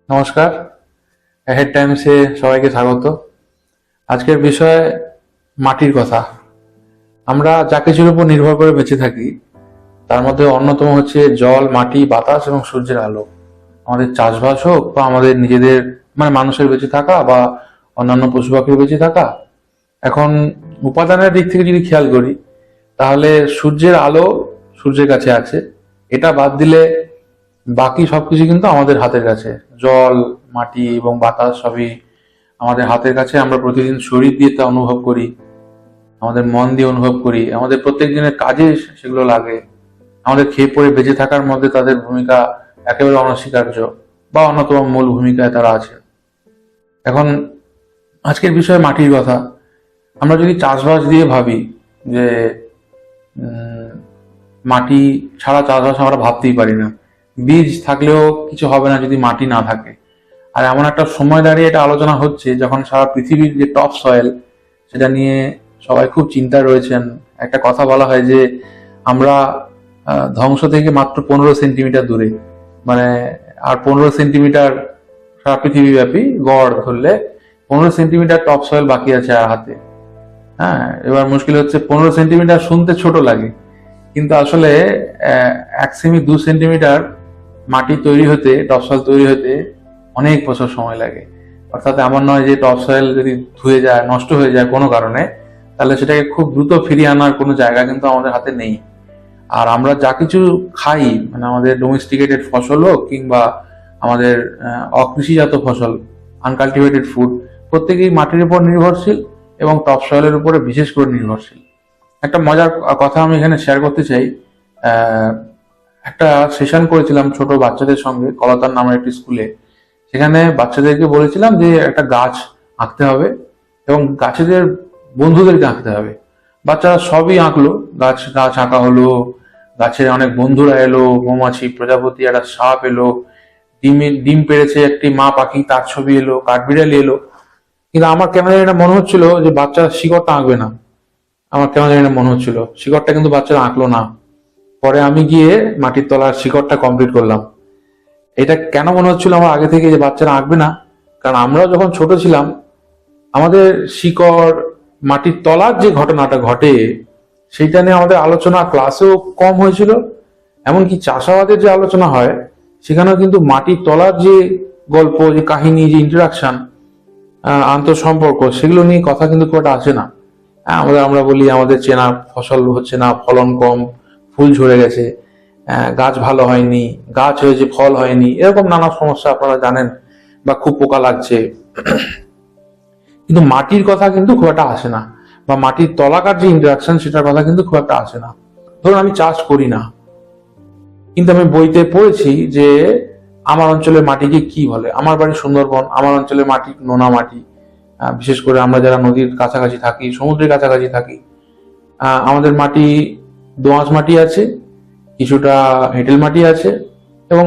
নমস্কার। অ্যাহেড টাইমসে সবাইকে স্বাগত। আজকের বিষয় মাটির কথা। আমরা যা কিছুর উপর নির্ভর করে বেঁচে থাকি তার মধ্যে অন্যতম হচ্ছে জল, মাটি, বাতাস এবং সূর্যের আলো। আমাদের চাষবাস হোক বা আমাদের নিজেদের মানুষের বেঁচে থাকা বা অন্যান্য পশু পাখির বেঁচে থাকা। এখন উপাদানের দিক থেকে যদি খেয়াল করি তাহলে সূর্যের আলো সূর্যের কাছে আছে, এটা বাদ দিলে বাকি সবকিছু কিন্তু আমাদের হাতের কাছে। জল, মাটি এবং বাতাস সবই আমাদের হাতের কাছে। আমরা প্রতিদিন শরীর দিয়ে তা অনুভব করি, আমাদের মন দিয়ে অনুভব করি, আমাদের প্রত্যেক দিনের কাজে সেগুলো লাগে। আমাদের খেয়ে পড়ে বেঁচে থাকার মধ্যে তাদের ভূমিকা একেবারে অনস্বীকার্য বা অন্যতম মূল ভূমিকায় তারা আছে। এখন আজকের বিষয় মাটির কথা। আমরা যদি চাষবাস দিয়ে ভাবি যে মাটি ছাড়া চাষবাস আমরা ভাবতেই পারি না। বীজ থাকলেও কিছু হবে না যদি মাটি না থাকে। আর এমন একটা সময় দাঁড়িয়ে এটা আলোচনা হচ্ছে যখন সারা পৃথিবীর যে টপ সয়েল সেটা নিয়ে সবাই খুব চিন্তায় রয়েছেন। একটা কথা বলা হয় যে আমরা ধ্বংস থেকে মাত্র 15 সেন্টিমিটার দূরে, মানে আর 15 সেন্টিমিটার সারা পৃথিবী ব্যাপী গড় ধরলে 15 সেন্টিমিটার টপ সয়েল বাকি আছে আর হাতে। হ্যাঁ, এবার মুশকিল হচ্ছে 15 সেন্টিমিটার শুনতে ছোট লাগে, কিন্তু আসলে 1 সেমি 2 সেন্টিমিটার মাটি তৈরি হতে, টপসয়েল তৈরি হতে অনেক বছর সময় লাগে। অর্থাৎ এমন নয় যে টপসয়েল যদি ধুয়ে যায়, নষ্ট হয়ে যায় কোনো কারণে, তাহলে সেটাকে খুব দ্রুত ফিরিয়ে আনার কোনো জায়গা কিন্তু আমাদের হাতে নেই। আর আমরা যা কিছু খাই, আমাদের ডোমেস্টিকেটেড ফসল হোক কিংবা আমাদের অকৃষিজাত ফসল, আনকাল্টিভেটেড ফুড, প্রত্যেকেই মাটির উপর নির্ভরশীল এবং টপসয়েলের উপরে বিশেষ করে নির্ভরশীল। একটা মজার কথা আমি এখানে শেয়ার করতে চাই। একটা সেশন করেছিলাম ছোট বাচ্চাদের সঙ্গে কলতার নামের একটি স্কুলে। সেখানে বাচ্চাদেরকে বলেছিলাম যে একটা গাছ আঁকতে হবে এবং গাছেদের বন্ধুদেরকে আঁকতে হবে। বাচ্চারা সবই আঁকলো, গাছ গাছ আঁকা হলো, গাছের অনেক বন্ধুরা এলো, মৌমাছি, প্রজাপতি, একটা সাপ এলো, ডিম পেড়েছে একটি মা পাখি, তার ছবি এলো, কাঠবিড়ালি এলো। কিন্তু আমার কেন জানি না মনে হচ্ছিল যে বাচ্চারা শিকড়টা আঁকবে না। আমার কেন জানি না মনে হচ্ছিল শিকড়টা কিন্তু বাচ্চারা আঁকলো না। পরে আমি গিয়ে মাটির তলার শিকড়টা কমপ্লিট করলাম। এটা কেন মনে হচ্ছিল আমার আগে থেকে যে বাচ্চারা আঁকবে না, কারণ আমরা যখন ছোট ছিলাম আমাদের শিকড়, মাটির তলার যে ঘটনাটা ঘটে সেইটা নিয়ে আমাদের আলোচনা ক্লাসেও কম হয়েছিল। এমনকি চাষাবাদের যে আলোচনা হয় সেখানেও কিন্তু মাটির তলার যে গল্প, যে কাহিনী, যে ইন্টারাকশন, আন্তঃসম্পর্ক, সেগুলো নিয়ে কথা কিন্তু খুব একটা আসে না। আমরা বলি আমাদের চেনা ফসল হচ্ছে না, ফলন কম, ফুল ঝরে গেছে, গাছ ভালো হয়নি, গাছ হয়েছে ফল হয়নি, এরকম নানা সমস্যা আপনারা জানেন, বা খুব পোকা লাগছে। কিন্তু মাটির কথা কিন্তু খুব একটা আসে না, বা মাটির তলাকার যে ইন্টারাকশন সেটার কথা কিন্তু খুব একটা আসে না। ধরুন আমি চাষ করি না, কিন্তু আমি বইতে পড়েছি যে আমার অঞ্চলের মাটিকে কি বলে। আমার বাড়ি সুন্দরবন, আমার অঞ্চলের মাটি নোনা মাটি। বিশেষ করে আমরা যারা নদীর কাছাকাছি থাকি, সমুদ্রের কাছাকাছি থাকি, আমাদের মাটি দোআঁশ মাটি আছে, কিছুটা এঁটেল মাটি আছে, এবং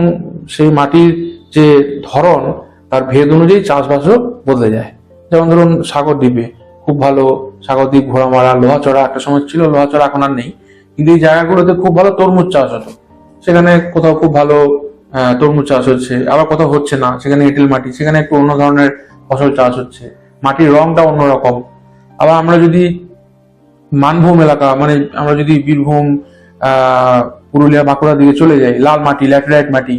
সেই মাটির যে ধরন তার ভেদ অনুযায়ী চাষবাসও বদলে যায়। যেমন ধরুন সাগরদ্বীপে খুব ভালো, সাগরদ্বীপ, ঘোড়ামারা, লোহাচড়া, একটা সময় ছিল, লোহাচড়া এখন আর নেই, কিন্তু এই জায়গাগুলোতে খুব ভালো তরমুজ চাষ হতো। সেখানে কোথাও খুব ভালো তরমুজ চাষ হচ্ছে, আবার কোথাও হচ্ছে না, সেখানে এঁটেল মাটি, সেখানে একটু অন্য ধরনের ফসল চাষ হচ্ছে, মাটির রংটা অন্যরকম। আবার আমরা যদি মানভূম এলাকা, আমরা যদি বীরভূম, পুরুলিয়া, বাঁকুড়ার দিকে চলে যাই, লাল মাটি, ল্যাটেরাইট মাটি,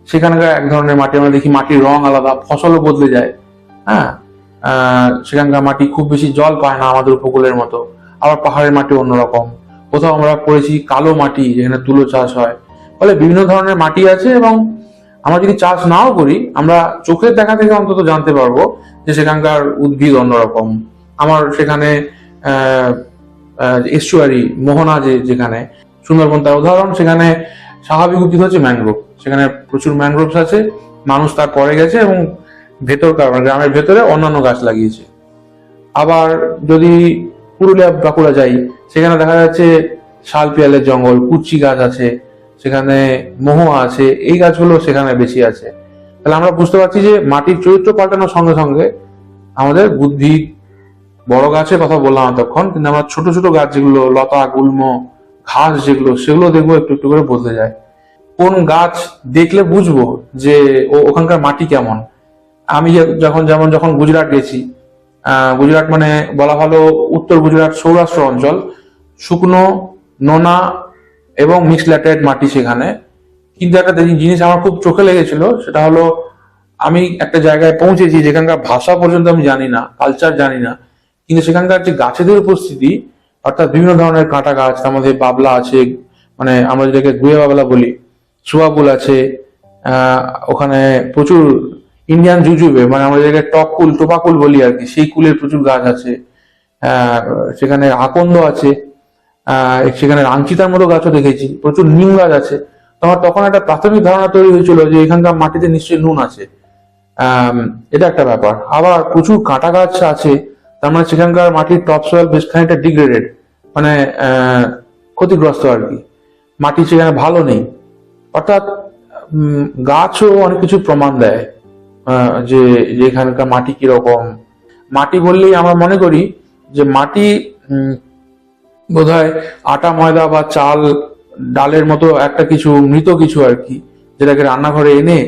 সেখানকার এক ধরনের মাটি আমরা দেখি, মাটির রং আলাদা, ফসলও বদলে যায়। হ্যাঁ, সেখানকার মাটি খুব বেশি জল পায় না আমাদের উপকূলের মতো। আবার পাহাড়ের মাটি অন্যরকম। কোথাও আমরা পড়েছি কালো মাটি, যেখানে তুলো চাষ হয়। ফলে বিভিন্ন ধরনের মাটি আছে, এবং আমরা যদি চাষ নাও করি আমরা চোখের দেখা থেকে অন্তত জানতে পারবো যে সেখানকার উদ্ভিদ অন্যরকম। আমার সেখানে এস্টুয়ারি, মোহনা, যেখানে সুন্দরবন তার উদাহরণ, সেখানে স্বাভাবিক উদ্ভিদ হচ্ছে ম্যানগ্রোভ। সেখানে প্রচুর ম্যানগ্রোভস আছে, মানুষ তার পরে গেছে এবং ভেতরকার গ্রামের ভেতরে অন্যান্য গাছ লাগিয়েছে। আবার যদি পুরুলিয়া, বাঁকুড়া যাই, সেখানে দেখা যাচ্ছে শাল পিয়ালের জঙ্গল, কুচি গাছ আছে, সেখানে মহুয়া আছে, এই গাছগুলো সেখানে বেশি আছে। তাহলে আমরা বুঝতে পারছি যে মাটির চরিত্র পাল্টানোর সঙ্গে সঙ্গে আমাদের বুদ্ধি, বড় গাছের কথা বললাম এতক্ষণ, কিন্তু আমরা ছোট ছোট গাছ যেগুলো, লতা, গুল্ম, ঘাস যেগুলো, সেগুলো দেখবো একটু একটু করে বদলে যায়। কোন গাছ দেখলে বুঝবো যে ওখানকার মাটি কেমন। আমি যখন গুজরাট গেছি, গুজরাট মানে বলা ভালো উত্তর গুজরাট সৌরাষ্ট্র অঞ্চল, শুকনো, নোনা এবং মিক্স ল্যাটেরাইট মাটি সেখানে। কিন্তু একটা জিনিস আমার খুব চোখে লেগেছিল, সেটা হলো আমি একটা জায়গায় পৌঁছেছি যেখানকার ভাষা পর্যন্ত আমি জানি না, কালচার জানি না, কিন্তু সেখানকার যে গাছেদের উপস্থিতি, অর্থাৎ বিভিন্ন ধরনের কাঁটা গাছ, তার মধ্যে বাবলা আছে, মানে আমরা যেটাকে গুয়ে বাবলা বলি, সুয়াবুল আছে, ওখানে প্রচুর ইন্ডিয়ান জুজুবে, মানে আমরা যেটাকে টোপাকুল বলি আর কি, সেই কুলের প্রচুর গাছ আছে। সেখানে আকন্দ আছে, সেখানে রাংচিতার মতো গাছও দেখেছি, প্রচুর নিম গাছ আছে। তোমার তখন একটা প্রাথমিক ধারণা তৈরি হয়েছিল যে এখানকার মাটিতে নিশ্চয়ই নুন আছে। এটা একটা ব্যাপার। আবার প্রচুর কাঁটা গাছ আছে, তার মানে সেখানকার মাটির টপ সয়েল বেশ খানিকটা ডিগ্রেডেড, মানে ক্ষতিগ্রস্ত আর কি, মাটি সেখানে ভালো নেই। অর্থাৎ গাছও অনেক কিছু প্রমাণ দেয় যে এখানকার মাটি কিরকম। মাটি বললেই আমরা মনে করি যে মাটি বোধহয় আটা ময়দা বা চাল ডালের মতো একটা কিছু, মৃত কিছু আর কি, যেটাকে রান্নাঘরে এনে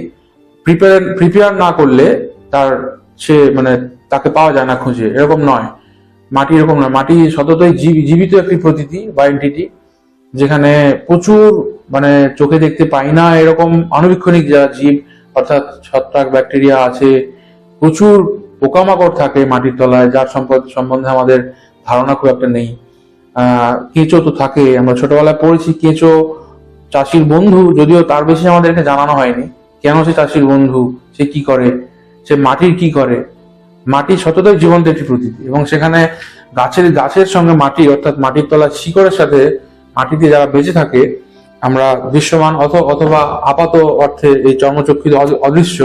প্রিপেয়ার না করলে তার সে মানে তাকে পাওয়া যায় না খুঁজে, এরকম নয়। মাটি এরকম নয়, মাটি সততই জীবিত একটি প্রতীতি বা এন্টিটি, যেখানে প্রচুর মানে চোখে দেখতে পাই না এরকম আণুবীক্ষণিক যা জীব, অর্থাৎ ছত্রাক ব্যাকটেরিয়া আছে, প্রচুর পোকামাকড় থাকে মাটির তলায়, যার সম্বন্ধে আমাদের ধারণা খুব একটা নেই। কেঁচো তো থাকে, আমরা ছোটবেলায় পড়েছি কেঁচো চাষির বন্ধু, যদিও তার বেশি আমাদেরকে জানানো হয়নি কেন সে চাষির বন্ধু, সে কি করে, সে মাটির কি করে। মাটি সততই জীবন্ত একটি প্রতীতি, এবং সেখানে গাছের সঙ্গে মাটি, অর্থাৎ মাটির তলার শিকড়ের সাথে মাটিতে যারা বেঁচে থাকে, আমরা দৃশ্যমান অথবা আপাত অর্থে এই চর্মচক্ষিত অদৃশ্য,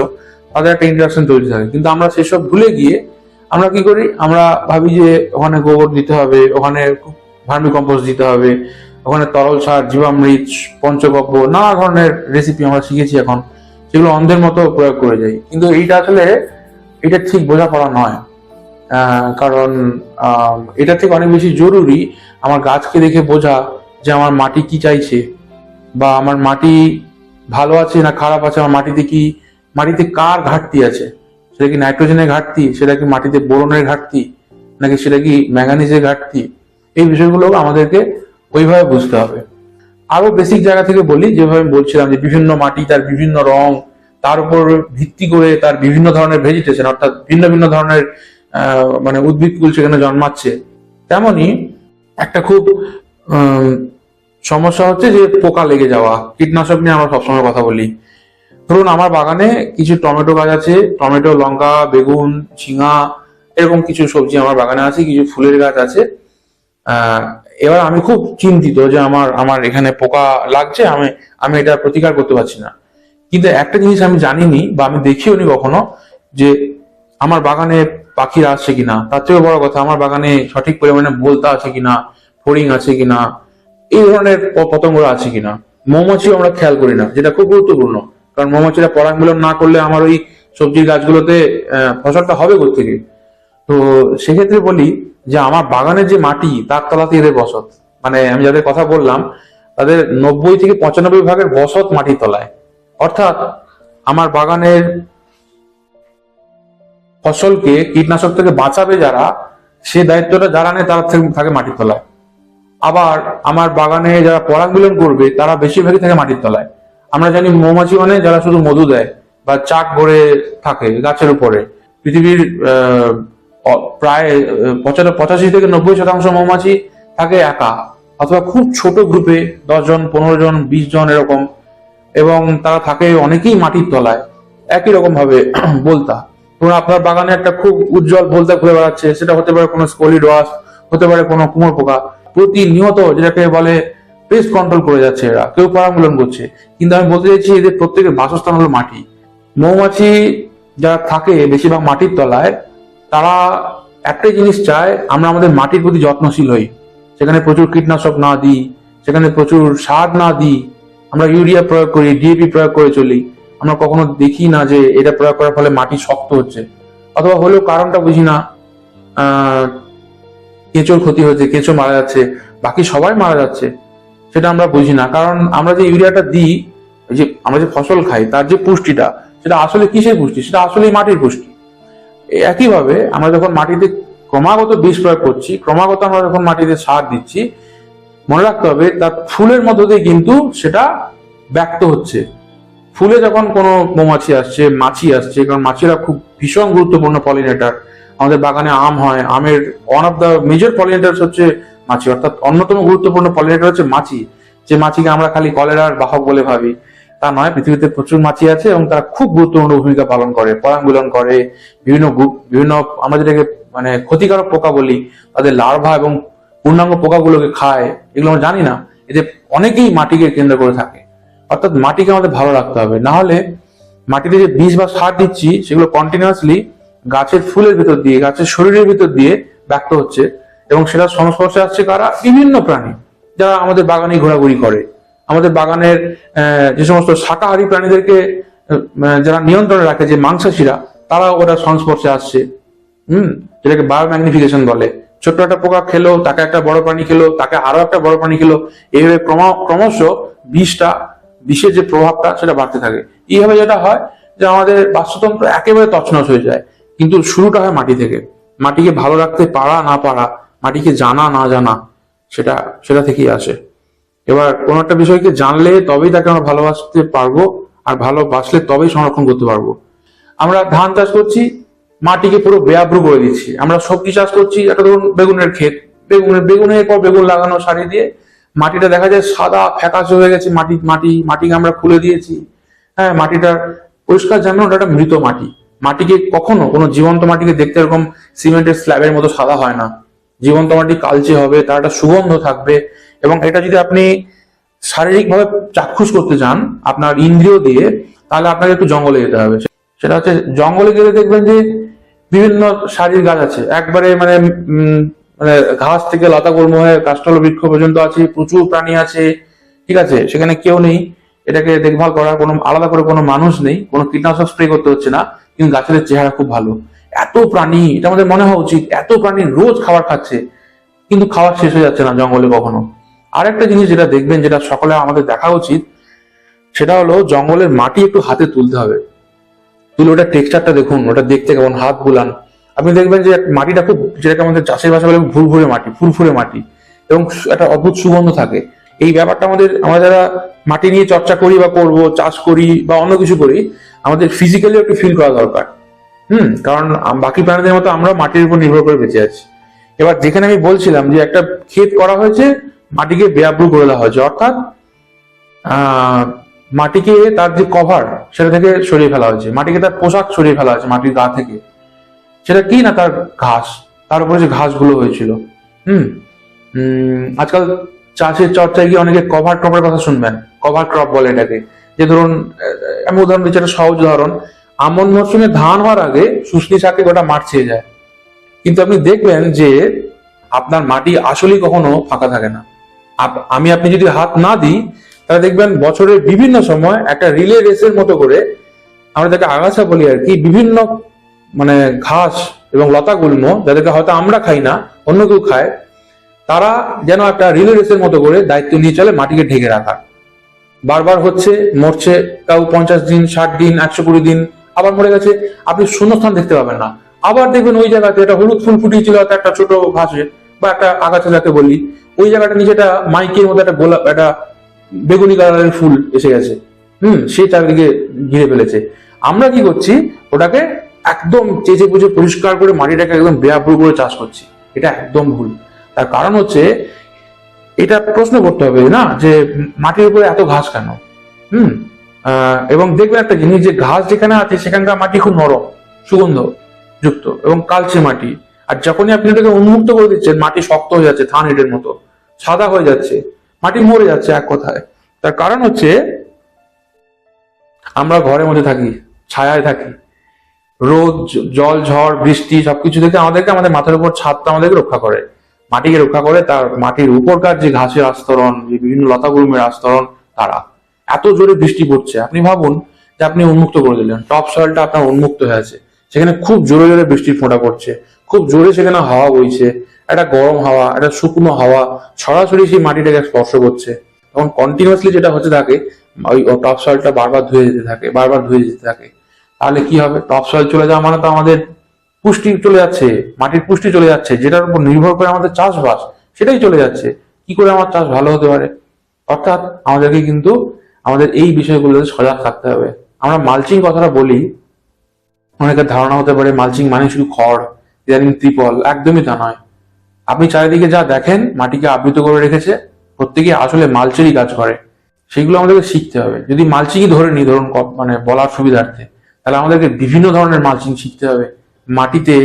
তাদের একটা ইন্টারাকশন তৈরি থাকে। কিন্তু আমরা সেসব ভুলে গিয়ে আমরা কি করি, আমরা ভাবি যে ওখানে গোবর দিতে হবে, ওখানে ভার্মি কম্পোস্ট দিতে হবে, ওখানে তরল সার, জীবামৃত, পঞ্চগব্য, নানা ধরনের রেসিপি আমরা শিখেছি এখন, সেগুলো অন্ধের মতো প্রয়োগ করে যাই। কিন্তু এটা ঠিক বোঝাপড়া নয়। কারণ এটা থেকে অনেক বেশি জরুরি আমার গাছকে দেখে বোঝা যে আমার মাটি কি চাইছে, বা আমার মাটি ভালো আছে না খারাপ আছে, আমার মাটিতে কার ঘাটতি আছে, সেটা কি নাইট্রোজেনের ঘাটতি, সেটা কি মাটিতে বোরনের ঘাটতি, নাকি সেটা কি ম্যাঙ্গানিজের ঘাটতি। এই বিষয়গুলো আমাদেরকে ওইভাবে বুঝতে হবে। আরো বেসিক জায়গা থেকে বলি, যেভাবে বলছিলাম যে বিভিন্ন মাটি তার বিভিন্ন রং, তার উপর ভিত্তি করে তার বিভিন্ন ধরনের ভেজিটেশন, অর্থাৎ ভিন্ন ভিন্ন ধরনের মানে উদ্ভিদকুল সেখানে জন্মাচ্ছে। তেমনি একটা খুব সমস্যা হচ্ছে যে পোকা লেগে যাওয়া। কীটনাশক নিয়ে আমরা সবসময় কথা বলি। ধরুন আমার বাগানে কিছু টমেটো গাছ আছে, টমেটো, লঙ্কা, বেগুন, ঝিঙা, এরকম কিছু সবজি আমার বাগানে আছে, কিছু ফুলের গাছ আছে। এবার আমি খুব চিন্তিত যে আমার এখানে পোকা লাগছে, আমি এটা প্রতিকার করতে পারছি না। কিন্তু একটা জিনিস আমি জানিনি বা আমি দেখিও নি কখনো, যে আমার বাগানে পাখিরা আসছে কিনা, তার থেকে বড় কথা আমার বাগানে সঠিক পরিমাণে বোলতা আছে কিনা, ফড়িং আছে কিনা, এই ধরনের পতঙ্গরা আছে কিনা। মৌমাছিও আমরা খেয়াল করি না, যেটা খুব গুরুত্বপূর্ণ, কারণ মৌমাছিরা পরাগমিলন না করলে আমার ওই সবজির গাছগুলোতে ফসলটা হবে কোত্থেকে। তো সেক্ষেত্রে বলি যে আমার বাগানের যে মাটি, তার তলাতে এদের বসত। মানে আমি যাদের কথা বললাম তাদের 90 থেকে 95 ভাগের বসত মাটির তলায়। অর্থাৎ আমার বাগানের ফসলকে কীটনাশক থেকে বাঁচাবে যারা, সে দায়িত্বটা যারা নেয় তারা থাকে মাটির তলায়। আবার আমার বাগানে যারা পরাগ মিলন করবে তারা বেশিরভাগই থাকে মাটির তলায়। আমরা জানি মৌমাছি মানে যারা শুধু মধু দেয় বা চাক ভরে থাকে গাছের উপরে। পৃথিবীর প্রায় 85 থেকে 90% মৌমাছি থাকে একা, অথবা খুব ছোট গ্রুপে, 10 জন, 15 জন, 20 জন এরকম, এবং তারা থাকে অনেকেই মাটির তলায় একই রকম ভাবে বলতা। ধরুন আপনার বাগানে একটা খুব উজ্জ্বল বলতা ঘুরে বেড়াচ্ছে, সেটা হতে পারে কোনো স্কলিড ওয়াস্প, হতে পারে কোনো কুমোর পোকা, প্রতিনিয়ত যেটাকে বলে পেস্ট কন্ট্রোল করে যাচ্ছে এরা, কেউ পরাগমিলন করছে। কিন্তু আমি বলতে চাইছি এদের প্রত্যেকের বাসস্থান হলো মাটি। মৌমাছি যারা থাকে বেশিরভাগ মাটির তলায়, তারা একটাই জিনিস চায়, আমরা আমাদের মাটির প্রতি যত্নশীল হই, সেখানে প্রচুর কীটনাশক না দিই, সেখানে প্রচুর সার না দিই, আমরা ইউরিয়া প্রয়োগ করি, ডিএপি প্রয়োগ করে চলি। আমরা কখনো দেখি না যে এটা প্রয়োগ করার ফলে মাটি শক্ত হচ্ছে, অথবা হলেও কারণটা বুঝি না। কেঁচোর ক্ষতি হচ্ছে, কেঁচো মারা যাচ্ছে, বাকি সবাই মারা যাচ্ছে, সেটা আমরা বুঝি না। কারণ আমরা যে ইউরিয়াটা দিই, এই যে আমরা যে ফসল খাই তার যে পুষ্টিটা, সেটা আসলে কিসের পুষ্টি? সেটা আসলে মাটির পুষ্টি। একইভাবে আমরা যখন মাটিতে ক্রমাগত বীজ প্রয়োগ করছি, ক্রমাগত আমরা যখন মাটিতে সার দিচ্ছি, মনে রাখতে হবে তার ফুলের মধ্য দিয়ে কিন্তু সেটা ব্যক্ত হচ্ছে। ফুলে যখন কোনো মৌমাছি আসছে, মাছি আসছে, কারণ মাছিরা খুব ভীষণ গুরুত্বপূর্ণ পলিনেটার। আমাদের বাগানে আম হয়, আমের ওয়ান অফ দ্য মেজর পলিনেটার হচ্ছে মাছি, অর্থাৎ অন্যতম গুরুত্বপূর্ণ পলিনেটার হচ্ছে মাছি। যে মাছিকে আমরা খালি কলেরার বাহক বলে ভাবি, তা নয়। পৃথিবীতে প্রচুর মাছি আছে এবং তারা খুব গুরুত্বপূর্ণ ভূমিকা পালন করে, পরাগমিলন করে, বিভিন্ন বিভিন্ন আমরা যেটাকে মানে ক্ষতিকারক পোকা বলি, তাদের লার্ভা এবং পূর্ণাঙ্গ পোকাগুলোকে খায়। এগুলো আমরা জানি না। এতে অনেকেই মাটিকে কেন্দ্র করে থাকে। অর্থাৎ মাটিকে আমাদের ভালো রাখতে হবে, না হলে মাটিতে যে বীজ বা সার দিচ্ছি সেগুলো কন্টিনিউয়াসলি গাছের ফুলের ভিতর দিয়ে, গাছের শরীরের ভিতর দিয়ে ব্যক্ত হচ্ছে, এবং সেটা সংস্পর্শে আসছে কারা? বিভিন্ন প্রাণী যারা আমাদের বাগানে ঘোরাঘুরি করে। আমাদের বাগানের যে সমস্ত শাকাহারী প্রাণীদেরকে যারা নিয়ন্ত্রণে রাখে, যে মাংসাশীরা, তারা ওরা সংস্পর্শে আসছে। যেটাকে বায়োম্যাগনিফিকেশন বলে। ছোট্ট একটা পোকা খেলো, তাকে একটা বড় প্রাণী খেলো, তাকে আরো একটা বড় প্রাণী খেলো, এইভাবে ক্রমশ বিষের যে প্রভাবটা সেটা বাড়তে থাকে। এইভাবে যেটা হয় যে আমাদের বাস্তুতন্ত্র একেবারে তছনছ হয়ে যায়। কিন্তু শুরুটা হয় মাটি থেকে। মাটিকে ভালো রাখতে পারা না পারা, মাটিকে জানা না জানা, সেটা থেকেই আসে। এবার কোন একটা বিষয়কে জানলে তবেই তাকে আমরা ভালোবাসতে পারবো, আর ভালোবাসলে তবেই সংরক্ষণ করতে পারবো। আমরা ধান চাষ করছি, মাটিকে পুরো বেআব্রু করে দিচ্ছি। আমরা সবজি চাষ করছি, একটা ধরুন বেগুনের ক্ষেত, বেগুনের পর বেগুন লাগানো সারি দিয়ে মাটিটা দেখা যায় সাদা ফ্যাকাশে হয়ে গেছে। মাটিকে আমরা খুলে দিয়েছি। হ্যাঁ, মাটিটা পরিষ্কার জানবে ওটা একটা মৃত মাটি। মাটিকে কখনো কোনো জীবন্ত মাটিকে দেখতে এরকম সিমেন্টের স্ল্যাবের মতো সাদা হয় না। জীবন্ত মাটি কালচে হবে, তার একটা সুগন্ধ থাকবে। এবং এটা যদি আপনি শারীরিকভাবে চাক্ষুষ করতে চান আপনার ইন্দ্রিয় দিয়ে, তাহলে আপনাকে একটু জঙ্গলে যেতে হবে। সেটা হচ্ছে জঙ্গলে গেলে দেখবেন যে বিভিন্ন সারির গাছ আছে, একবারে মানে মানে ঘাস থেকে লতা গুল্ম হয়ে কাষ্ঠল বৃক্ষ পর্যন্ত আছে, প্রচুর প্রাণী আছে। ঠিক আছে, সেখানে কেউ নেই এটাকে দেখভাল করার, কোনো আলাদা করে কোনো মানুষ নেই, কোনো কীটনাশক স্প্রে করতে হচ্ছে না, কিন্তু গাছের চেহারা খুব ভালো। এত প্রাণী, এটা আমাদের মনে হওয়া উচিত, এত প্রাণী রোজ খাবার খাচ্ছে, কিন্তু খাবার শেষ হয়ে যাচ্ছে না জঙ্গলে কখনো। আরেকটা জিনিস যেটা দেখবেন, যেটা সকলে আমাদের দেখা উচিত, সেটা হলো জঙ্গলের মাটি একটু হাতে তুলতে হবে। তুলে ওটা টেক্সচারটা দেখুন, ওটা দেখতে কেমন, হাত বুলান। আপনি দেখবেন যে মাটিটা খুব, যেটাকে আমাদের চাষের ভাষা বলে ভুরভুরে মাটি, ফুরফুরে মাটি, এবং একটা অদ্ভুত সুগন্ধ থাকে। এই ব্যাপারটা আমরা যারা মাটি নিয়ে চর্চা করি বা করব, চাষ করি বা অন্য কিছু করি, আমাদের ফিজিক্যালি একটু ফিল করা দরকার। কারণ বাকি প্রাণীদের মতো আমরা মাটির উপর নির্ভর করে বেঁচে আছি। এবার যেখানে আমি বলছিলাম যে একটা ক্ষেত করা হয়েছে, মাটিকে বেআব্রু করে দেওয়া হয়েছে, অর্থাৎ মাটিকে তার যে কভার সেটা থেকে সরিয়ে ফেলা হয়েছে, মাটিকে তার পোশাক সরিয়ে ফেলা হয়েছে মাটির গা থেকে। সেটা কি না, তার ঘাস, তার উপরে যে ঘাসগুলো হয়েছিল। আজকাল চাষের চর্চায় গিয়ে অনেকে কভার ক্রপের কথা শুনবেন, কভার ক্রপ বলে এটাকে। যে ধরুন আমি উদাহরণ দিচ্ছি, একটা সহজ উদাহরণ, আমন মরশুমে ধান হওয়ার আগে শুষ্নি শাকে গোটা মাঠ ছেয়ে যায়, কিন্তু আপনি দেখবেন যে আপনার মাটি আসলেই কখনো ফাঁকা থাকে না। আপনি যদি হাত না দিই, তাহলে দেখবেন বছরের বিভিন্ন সময় একটা রিলে রেসের মতো করে, আমরা যাকে আগাছা বলি আর কি, বিভিন্ন মানে ঘাস এবং লতা গুল্ম, যাদেরকে হয়তো আমরা খাই না, অন্য কেউ খায়, তারা যেন একটা রিলে রেসের মতো করে দায়িত্ব নিয়ে চলে মাটিকে ঢেকে রাখার। বারবার হচ্ছে, মরছে, কাউ 50 দিন, 60 দিন, 120 দিন, আবার মরে গেছে, আপনি শূন্যস্থান দেখতে পাবেন না। আবার দেখবেন ওই জায়গাতে একটা হলুদ ফুল ফুটিয়েছিল একটা ছোট ঘাসে বা একটা আগাছা যাকে বলি, ওই জায়গাটা নিচেটা মাইকের মতো একটা গোলাপ, একটা বেগুনি কালারের ফুল এসে গেছে। সেই চারিদিকে ঘিরে ফেলেছে। আমরা কি করছি, ওটাকে একদম চেঁচে পুচে পরিষ্কার করে মাটিটাকে একদম বেআব্রু করে চাষ করছি। এটা একদম ভুল। তার কারণ হচ্ছে, এটা প্রশ্ন করতে হবে না যে মাটির উপরে এত ঘাস কেন। এবং দেখবেন একটা জিনিস, যে ঘাস যেখানে আছে সেখানকার মাটি খুব নরম, সুগন্ধ যুক্ত এবং কালচে মাটি। আর যখনই আপনি এটাকে উন্মুক্ত করে দিচ্ছেন, মাটি শক্ত হয়ে যাচ্ছে, ধান হেডের মতো সাদা হয়ে যাচ্ছে, মাটি মরে যাচ্ছে এক কথায়। তার কারণ হচ্ছে, আমরা ঘরের মধ্যে থাকি, ছায়ায় থাকি, রোদ, জল, ঝড়, বৃষ্টি সবকিছু থেকে আমাদের মাথার উপর ছাদটা আমাদেরকে রক্ষা করে, মাটিকে রক্ষা করে। তার মাটির উপরকার যে ঘাসের আস্তরণ, যে বিভিন্ন লতাগুল্মের আস্তরণ, তারা এত জোরে বৃষ্টি পড়ছে, আপনি ভাবুন যে আপনি উন্মুক্ত করে দিলেন, টপ সয়েলটা আপনার উন্মুক্ত হয়ে আছে, সেখানে খুব জোরে জোরে বৃষ্টির ফোঁটা পড়ছে, খুব জোরে সেখানে হাওয়া বইছে, একটা গরম হাওয়া, একটা শুকনো হাওয়া সরাসরি সেই মাটিটাকে স্পর্শ করছে। তখন কন্টিনিউয়াসলি যেটা হচ্ছে থাকে, ওই টপ সয়েলটা বারবার ধুয়ে যেতে থাকে, তাহলে কি হবে? টপ সয়েল চলে যাওয়া মানে তো আমাদের পুষ্টি চলে যাচ্ছে, মাটির পুষ্টি চলে যাচ্ছে, যেটার উপর নির্ভর করে আমাদের চাষবাস, সেটাই চলে যাচ্ছে। কি করে আমার চাষ ভালো হতে পারে? অর্থাৎ আমাদেরকে কিন্তু আমাদের এই বিষয়গুলোতে সজাগ থাকতে হবে। আমরা মালচিং কথাটা বলি, অনেকের ধারণা হতে পারে মালচিং মানে শুধু খড়, ইদানিং ত্রিপল। একদমই তা নয়। আপনি চারিদিকে যা দেখেন মাটিকে আবৃত করে রেখেছে, প্রত্যেকে আসলে মালচেরই কাজ করে। সেগুলো আমাদেরকে শিখতে হবে। যদি মালচিংই ধরে নিই, ধরুন মানে বলার সুবিধার্থে, তাহলে আমাদেরকে বিভিন্ন ধরনের মালচিং শিখতে হবে। মাটিতে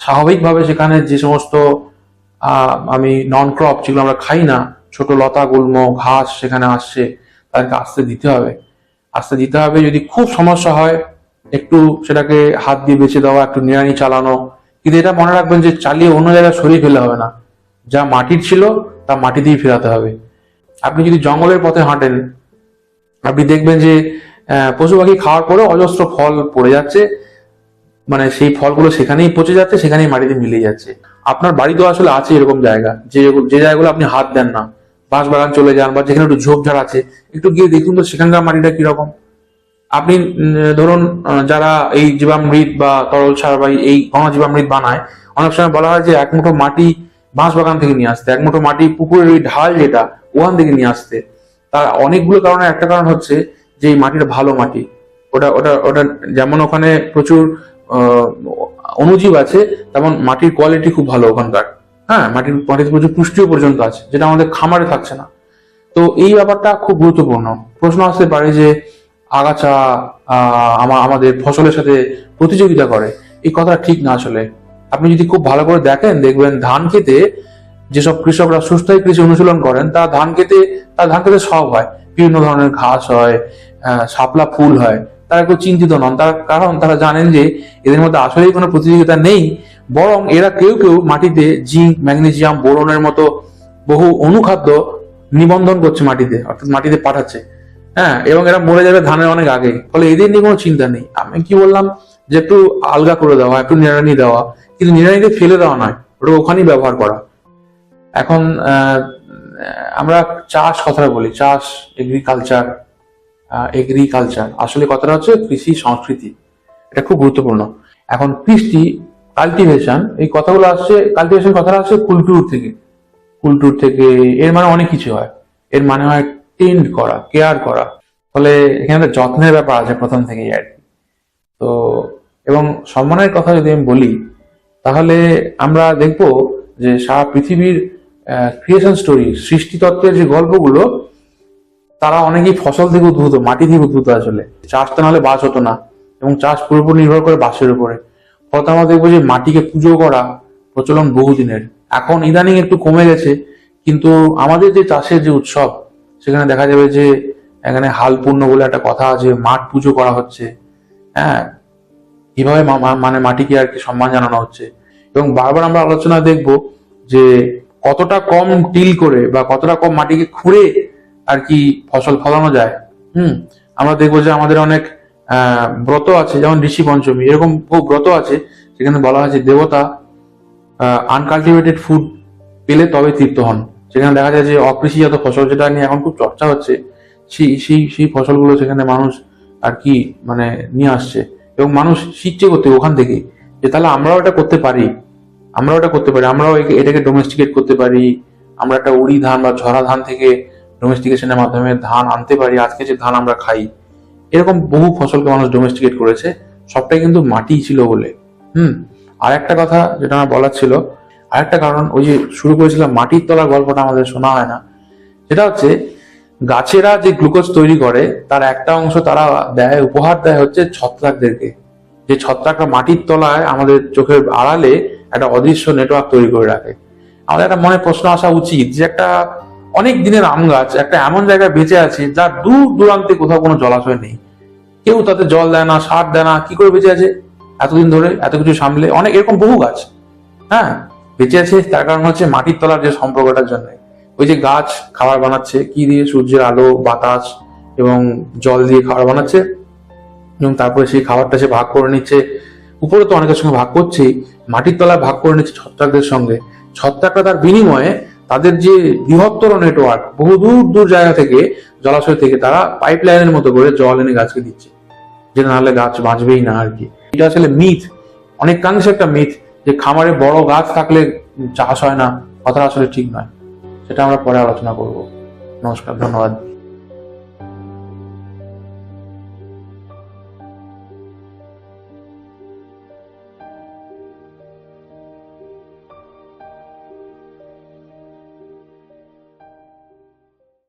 স্বাভাবিকভাবে সেখানে যে সমস্ত আমি নন ক্রপ যেগুলো আমরা খাই না, ছোট লতা গুল্ম ঘাস সেখানে আসছে, তাদেরকে আস্তে দিতে হবে। যদি খুব সমস্যা হয় একটু সেটাকে হাত দিয়ে বেছে দেওয়া, একটু নিড়ানি চালানো। কিন্তু এটা মনে রাখবেন যে চালিয়ে অন্য জায়গায় সরিয়ে ফেলে হবে না, যা মাটির ছিল তা মাটিতেই ফেরাতে হবে। আপনি যদি জঙ্গলের পথে হাঁটেন, আপনি দেখবেন যে পশু পাখি খাওয়ার পরে অজস্র ফল পড়ে যাচ্ছে, মানে সেই ফলগুলো সেখানেই পচে যাচ্ছে, সেখানেই মাটিতে মিলে যাচ্ছে। আপনার বাড়িতেও আসলে আছে এরকম জায়গা, যে জায়গাগুলো আপনি হাত দেন না, বাঁশবাগান চলে যান বা যেখানে একটু ঝোপঝাড় আছে, একটু গিয়ে দেখুন তো সেখানকার মাটিটা কিরকম। আপনি ধরুন যারা এই জীবামৃত বা তরল সার বা এই ঘনজীবামৃত বানায়, অনেক সময় বলা হয় যে এক মুঠো মাটি বাঁশবাগান থেকে নিয়ে আসতে, এক মুঠো মাটি পুকুরের ওই ঢাল যেটা ওখান থেকে নিয়ে আসতে। তার অনেকগুলো কারণে একটা কারণ হচ্ছে যে এই মাটিটা ভালো মাটি, ওটা ওটা ওটা যেমন ওখানে প্রচুর অণুজীব আছে, তেমন মাটির কোয়ালিটি খুব ভালো ওখানকার। হ্যাঁ, মাটিতে প্রচুর পুষ্টিও পর্যন্ত আছে, যেটা আমাদের খামারে থাকছে না। তো এই ব্যাপারটা খুব গুরুত্বপূর্ণ। প্রশ্ন আসতে পারে যে আগাছা আমাদের ফসলের সাথে প্রতিযোগিতা করে, এই কথাটা ঠিক না। আসলে আপনি যদি খুব ভালো করে দেখেন, দেখবেন ধান খেতে যেসব কৃষকরা সুস্থায়ী কৃষি অনুশীলন করেন, তার ধান খেতে সব হয়, বিভিন্ন ধরনের ঘাস হয়, শাপলা ফুল হয়, তারা একটু চিন্তিত নন। তার কারণ তারা জানেন যে এদের মধ্যে আসলেই কোনো প্রতিযোগিতা নেই, বরং এরা কেউ কেউ মাটিতে জিঙ্ক, ম্যাগনেসিয়াম, বোরনের মতো বহু অনুখাদ্য নিবন্ধন করছে মাটিতে, অর্থাৎ মাটিতে পাঠাচ্ছে। হ্যাঁ, এবং এরা মরে যাবে ধানের অনেক আগে, ফলে এদের নিয়ে কোনো চিন্তা নেই। আমি কি বললাম যে একটু আলগা করে দেওয়া, একটু নিড়ানি দেওয়া, কিন্তু নিড়ানিতে ফেলে দেওয়া নয়, ওটা ওখানেই ব্যবহার করা। এখন আমরা চাষ কথাটা বলি, চাষ, এগ্রিকালচার আসলে কথাটা হচ্ছে কৃষি সংস্কৃতি, এটা খুব গুরুত্বপূর্ণ। এখন কৃষি, কাল্টিভেশন, এই কথাগুলো আসছে, কাল্টিভেশন কথাটা আসছে কুলটুর থেকে। এর মানে অনেক কিছু হয়। এর মানে হয় টেন্ড করা, কেয়ার করা। ফলে এখানে একটা যত্নের ব্যাপার আছে প্রথম থেকেই আর কি। তো এবং সম্মানের কথা যদি আমি বলি, তাহলে আমরা দেখব যে সারা পৃথিবীর ক্রিয়েশন স্টোরি, সৃষ্টিতত্ত্বের যে গল্পগুলো, তারা অনেকেই ফসল থেকে উদ্ভূত, মাটি থেকে উদ্ভূত। আসলে চাষ তো নাহলে বাস হতো না, এবং চাষ পুরোপুরি নির্ভর করে বাসের উপরে। ফলে আমরা দেখবো যে মাটিকে পুজো করা প্রচলন বহুদিনের। এখন ইদানিং একটু কমে গেছে, কিন্তু আমাদের যে চাষের যে উৎসব, সেখানে দেখা যাবে যে এখানে হাল পূর্ণ বলে একটা কথা আছে, মাঠ পুজো করা হচ্ছে। হ্যাঁ, কিভাবে মানে মাটিকে আর কি সম্মান জানানো হচ্ছে। এবং বারবার আমরা আলোচনা দেখব যে কতটা কম টিল করে বা কতটা কম মাটিকে খুঁড়ে আর কি ফসল ফলানো যায়। আমরা দেখবো যে আমাদের অনেক ব্রত আছে, যেমন ঋষি পঞ্চমী, এরকম বহু ব্রত আছে যেখানে বলা হয় যে দেবতা আনকাল্টিভেটেড ফুড পেলে তবে তৃপ্ত হন। সেখানে দেখা যায় যে অকৃষিজাত ফসল, যেটা নিয়ে এখন খুব চর্চা হচ্ছে, সেই ফসলগুলো সেখানে মানুষ আর কি মানে নিয়ে আসছে, এবং মানুষ শিখছে করতে ওখান থেকে, যে তাহলে আমরাও এটা করতে পারি, আমরাও এটাকে ডোমেস্টিকেট করতে পারি। আমরা একটা উড়ি ধান বা ঝরা ধান থেকে ডোমেস্টিকেশনের মাধ্যমে ধান আনতে পারি। আজকে যে ধান আমরা খাই, এরকম বহু ফসলকে মানুষ ডোমেস্টিকেট করেছে, সবটাই কিন্তু মাটি ছিল বলে। আর একটা কথা যেটা আমার বলার ছিল, আরেকটা কারণ, ওই যে শুরু করেছিলাম মাটির তলার গল্পটা আমাদের শোনা হয় না, সেটা হচ্ছে গাছেরা যে গ্লুকোজ তৈরি করে তার একটা অংশ তারা উপহার দেয় হচ্ছে ছত্রাকদেরকে। যে ছত্রাকরা মাটির তলায় আমাদের চোখের আড়ালে একটা অদৃশ্য নেটওয়ার্ক তৈরি করে রাখে। আমাদের একটা মনে প্রশ্ন আসা উচিত যে একটা অনেক দিনের আম গাছ একটা এমন জায়গায় বেঁচে আছে যার দূর দূরান্তে কোথাও কোনো জলাশয় নেই, কেউ তাতে জল দেয় না, সার দেয় না, কি করে বেঁচে আছে এতদিন ধরে, এত কিছু সামলে? অনেক এরকম বহু গাছ হ্যাঁ বেঁচে আছে, তার কারণ হচ্ছে মাটির তলার যে সম্পর্কটার জন্য। ওই যে গাছ খাবার বানাচ্ছে কি দিয়ে? সূর্যের আলো, বাতাস এবং জল দিয়ে খাবার বানাচ্ছে, এবং তারপরে সেই খাবারটা সে ভাগ করে নিচ্ছে। উপরে তো অনেকের সঙ্গে ভাগ করছে, মাটির তলায় ভাগ করে নিচ্ছে ছত্রাকদের সঙ্গে। ছত্রাকরা তার বিনিময়ে তাদের যে বৃহত্তর নেটওয়ার্ক, বহু দূর দূর জায়গা থেকে, জলাশয় থেকে তারা পাইপ লাইনের মতো করে জল এনে গাছকে দিচ্ছে, যে নাহলে গাছ বাঁচবেই না আর কি। এটা আসলে মিথ, অনেকাংশে একটা মিথ, যে খামারে বড় গাছ থাকলে চাষ হয় না, কথাটা আসলে ঠিক নয়। সেটা আমরা পরে আলোচনা করব। নমস্কার, ধন্যবাদ।